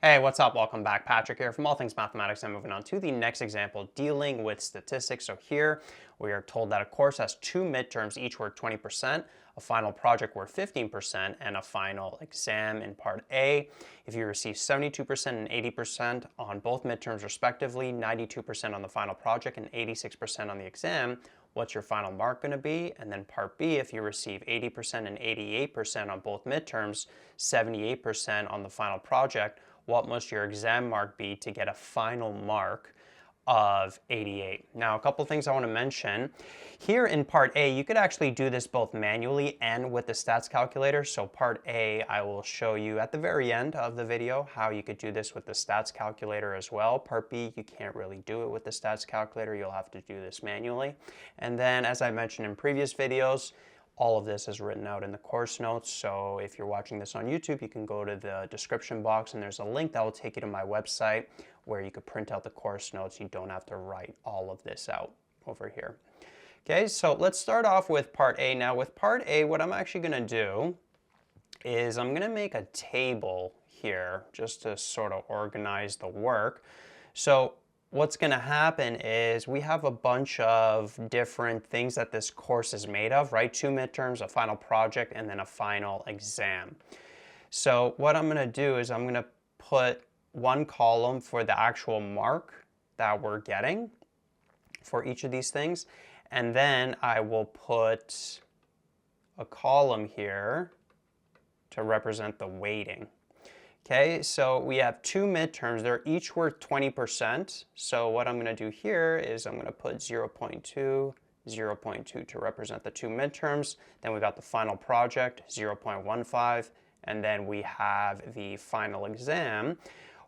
Hey, what's up? Welcome back. Patrick here from All Things Mathematics. I'm moving on to the next example, dealing with statistics. So here we are told that a course has two midterms, each worth 20%, a final project worth 15%, and a final exam in part A. If you receive 72% and 80% on both midterms respectively, 92% on the final project, and 86% on the exam, what's your final mark going to be? And then part B, if you receive 80% and 88% on both midterms, 78% on the final project, what must your exam mark be to get a final mark of 88? Now, a couple things I want to mention. Here in part A, you could actually do this both manually and with the stats calculator. So part A, I will show you at the very end of the video how you could do this with the stats calculator as well. Part B, you can't really do it with the stats calculator. You'll have to do this manually. And then, as I mentioned in previous videos, all of this is written out in the course notes, so if you're watching this on YouTube, you can go to the description box and there's a link that will take you to my website where you could print out the course notes. You don't have to write all of this out over here. Okay, so let's start off with part A. Now with part A, what I'm actually going to do is I'm going to make a table here just to sort of organize the work. So what's going to happen is we have a bunch of different things that this course is made of, right? Two midterms, a final project, and then a final exam. So what I'm going to do is I'm going to put one column for the actual mark that we're getting for each of these things, and then I will put a column here to represent the weighting. Okay, so we have two midterms. They're each worth 20%. So what I'm going to do here is I'm going to put 0.2, 0.2 to represent the two midterms. Then we've got the final project, 0.15, and then we have the final exam,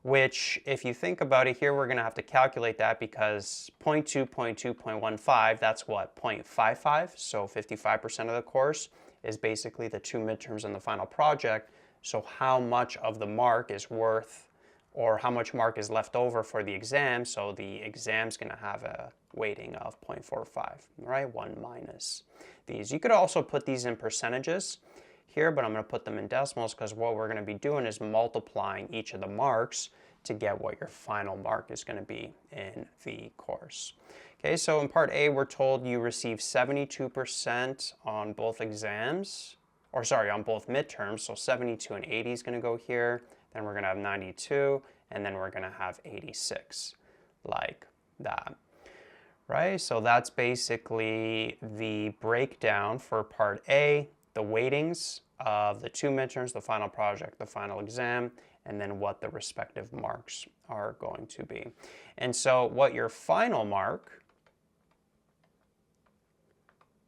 which if you think about it here, we're going to have to calculate that because 0.2, 0.2, 0.15, that's what, 0.55? So 55% of the course is basically the two midterms and the final project. So how much of the mark is worth, or how much mark is left over for the exam? So the exam's going to have a weighting of 0.45, right? 1 minus these. You could also put these in percentages here, but I'm going to put them in decimals because what we're going to be doing is multiplying each of the marks to get what your final mark is going to be in the course. Okay, so in part A, we're told you receive 72% on both exams. Or sorry, on both midterms, so 72 and 80 is going to go here, then we're going to have 92, and then we're going to have 86, like that, right? So that's basically the breakdown for part A, the weightings of the two midterms, the final project, the final exam, and then what the respective marks are going to be. And so what your final mark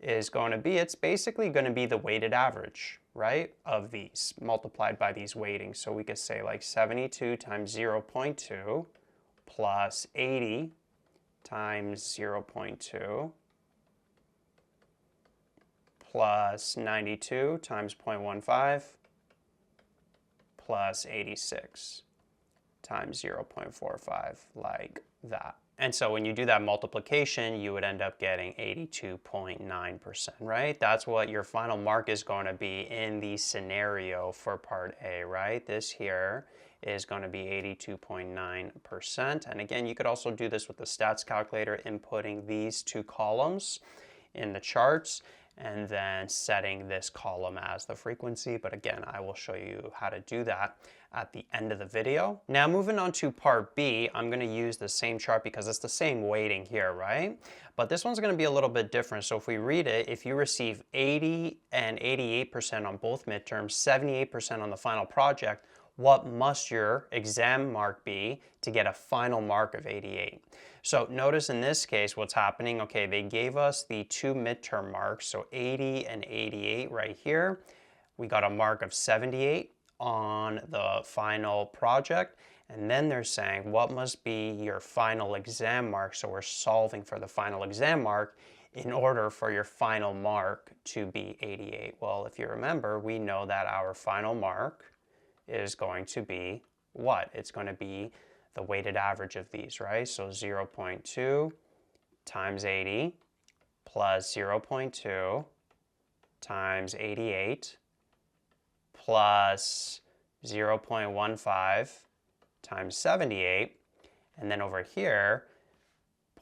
is going to be, it's basically going to be the weighted average, right, of these multiplied by these weightings. So we could say like 72 times 0.2 plus 80 times 0.2 plus 92 times 0.15 plus 86 times 0.45, like that. And so when you do that multiplication, you would end up getting 82.9%, right? That's what your final mark is going to be in the scenario for part A, right? This here is going to be 82.9%. And again, you could also do this with the stats calculator, inputting these two columns in the charts and then setting this column as the frequency. But again, I will show you how to do that at the end of the video. Now moving on to part B, I'm going to use the same chart because it's the same weighting here, right? But this one's going to be a little bit different. So if we read it, if you receive 80 and 88% on both midterms, 78% on the final project, what must your exam mark be to get a final mark of 88? So notice in this case what's happening, okay, they gave us the two midterm marks, so 80 and 88 right here. We got a mark of 78 on the final project, and then they're saying what must be your final exam mark. So we're solving for the final exam mark in order for your final mark to be 88. Well, if you remember, we know that our final mark is going to be what? It's going to be the weighted average of these, right? So 0.2 times 80 plus 0.2 times 88 plus 0.15 times 78. And then over here,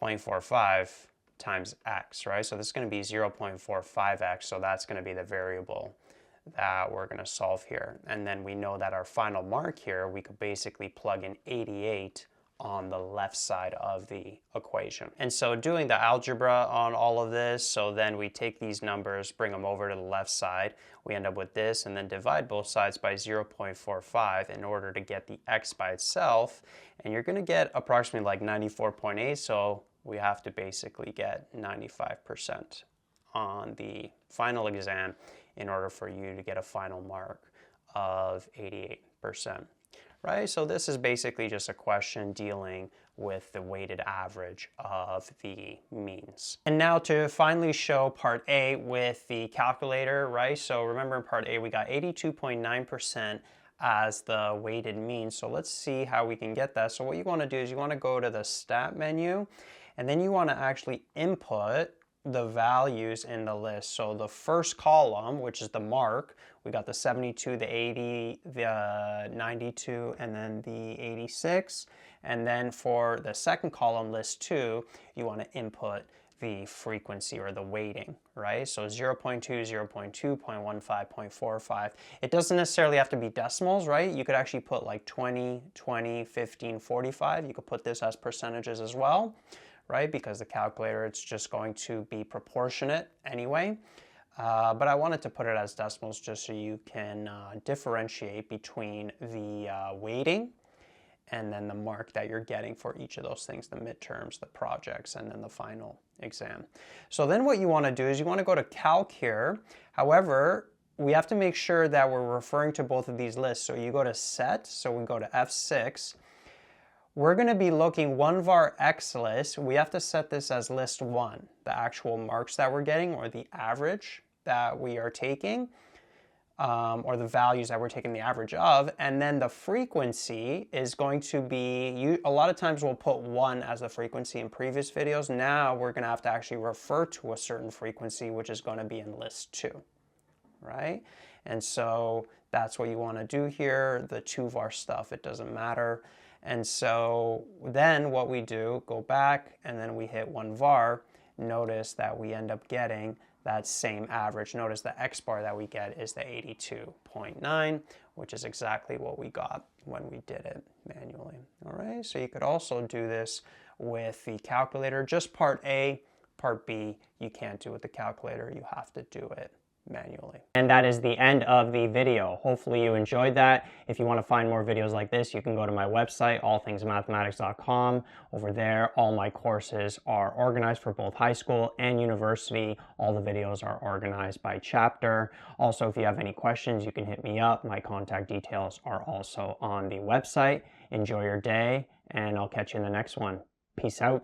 0.45 times x, right? So this is going to be 0.45x, so that's going to be the variable that we're going to solve here. And then we know that our final mark here, we could basically plug in 88 on the left side of the equation. And so doing the algebra on all of this, so then we take these numbers, bring them over to the left side, we end up with this, and then divide both sides by 0.45 in order to get the x by itself, and you're going to get approximately like 94.8, so we have to basically get 95% on the final exam in order for you to get a final mark of 88%. Right? So this is basically just a question dealing with the weighted average of the means. And now to finally show part A with the calculator, right? So remember in part A we got 82.9% as the weighted mean. So let's see how we can get that. So what you want to do is you want to go to the stat menu, and then you want to actually input the values in the list. So the first column, which is the mark, we got the 72, the 80, the 92, and then the 86. And then for the second column, list 2, you want to input the frequency or the weighting, right? So 0.2, 0.2, 0.15, 0.45. It doesn't necessarily have to be decimals, right? You could actually put like 20, 20, 15, 45. You could put this as percentages as well, right? Because the calculator, it's just going to be proportionate anyway. But I wanted to put it as decimals just so you can differentiate between the weighting and then the mark that you're getting for each of those things, the midterms, the projects, and then the final exam. So then what you want to do is you want to go to CALC here. However, we have to make sure that we're referring to both of these lists. So you go to set, so we go to F6. We're going to be looking one var x list. We have to set this as list 1, the actual marks that we're getting or the average that we are taking, or the values that we're taking the average of. And then the frequency is going to be, a lot of times we'll put 1 as the frequency in previous videos. Now we're going to have to actually refer to a certain frequency, which is going to be in list 2, right? And so that's what you want to do here. The 2 var stuff, it doesn't matter. And so then what we do, go back and then we hit 1 var, notice that we end up getting that same average. Notice the x bar that we get is the 82.9, which is exactly what we got when we did it manually. All right, so you could also do this with the calculator, just part A. Part B, you can't do with the calculator, you have to do it manually. And that is the end of the video. Hopefully you enjoyed that. If you want to find more videos like this, you can go to my website, allthingsmathematics.com. Over there, all my courses are organized for both high school and university. All the videos are organized by chapter. Also, if you have any questions, you can hit me up. My contact details are also on the website. Enjoy your day, and I'll catch you in the next one. Peace out.